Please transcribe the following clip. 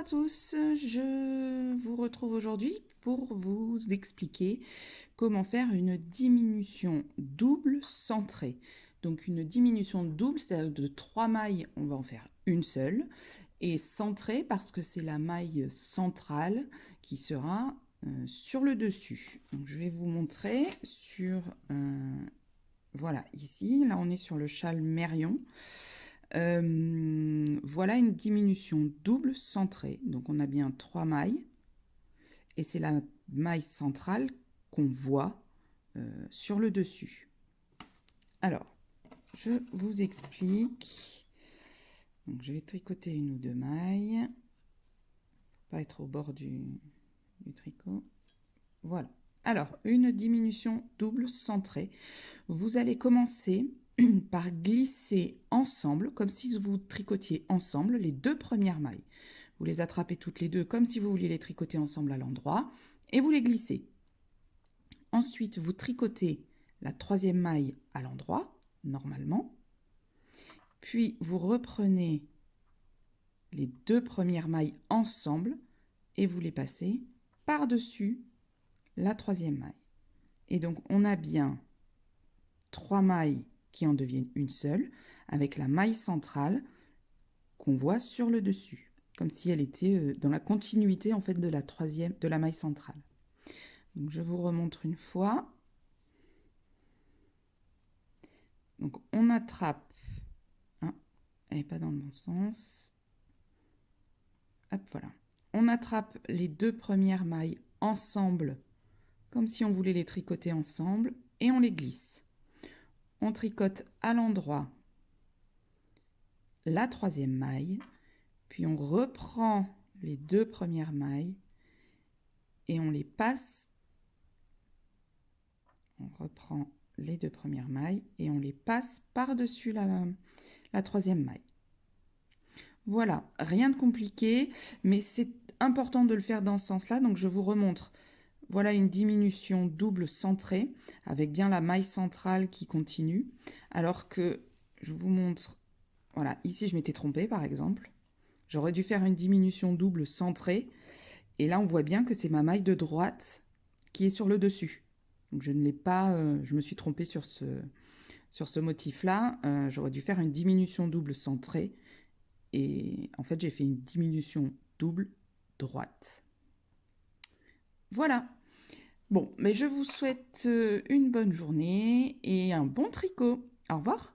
à tous, je vous retrouve aujourd'hui pour vous expliquer comment faire une diminution double centrée. Donc une diminution double, c'est de 3 mailles, on va en faire une seule, et centrée parce que c'est la maille centrale qui sera sur le dessus. Donc je vais vous montrer sur, voilà, ici, là on est sur le châle Mérion. Voilà une diminution double centrée. Donc on a bien 3 mailles et c'est la maille centrale qu'on voit sur le dessus. Alors, je vous explique. Donc, je vais tricoter une ou deux mailles. Pas être au bord du tricot. Voilà. Alors, une diminution double centrée. Vous allez commencer par glisser ensemble, comme si vous tricotiez ensemble les deux premières mailles. Vous les attrapez toutes les deux comme si vous vouliez les tricoter ensemble à l'endroit et vous les glissez. Ensuite, vous tricotez la troisième maille à l'endroit, normalement. Puis, vous reprenez les deux premières mailles ensemble et vous les passez par-dessus la troisième maille. Et donc, on a bien 3 mailles qui en deviennent une seule, avec la maille centrale qu'on voit sur le dessus, comme si elle était dans la continuité en fait de la maille centrale. Donc je vous remontre une fois. Donc on attrape, hein, elle n'est pas dans le bon sens. Hop, voilà. On attrape les deux premières mailles ensemble, comme si on voulait les tricoter ensemble, et on les glisse. On tricote à l'endroit la troisième maille, puis on reprend les deux premières mailles et on les passe. On reprend les deux premières mailles et on les passe par-dessus la troisième maille. Voilà, rien de compliqué, mais c'est important de le faire dans ce sens-là. Donc je vous remontre. Voilà une diminution double centrée avec bien la maille centrale qui continue. Alors que je vous montre, voilà, ici je m'étais trompée par exemple. J'aurais dû faire une diminution double centrée. Et là on voit bien que c'est ma maille de droite qui est sur le dessus. Donc je ne l'ai pas, je me suis trompée sur ce motif-là. J'aurais dû faire une diminution double centrée. Et en fait, j'ai fait une diminution double droite. Voilà. Bon, mais je vous souhaite une bonne journée et un bon tricot. Au revoir.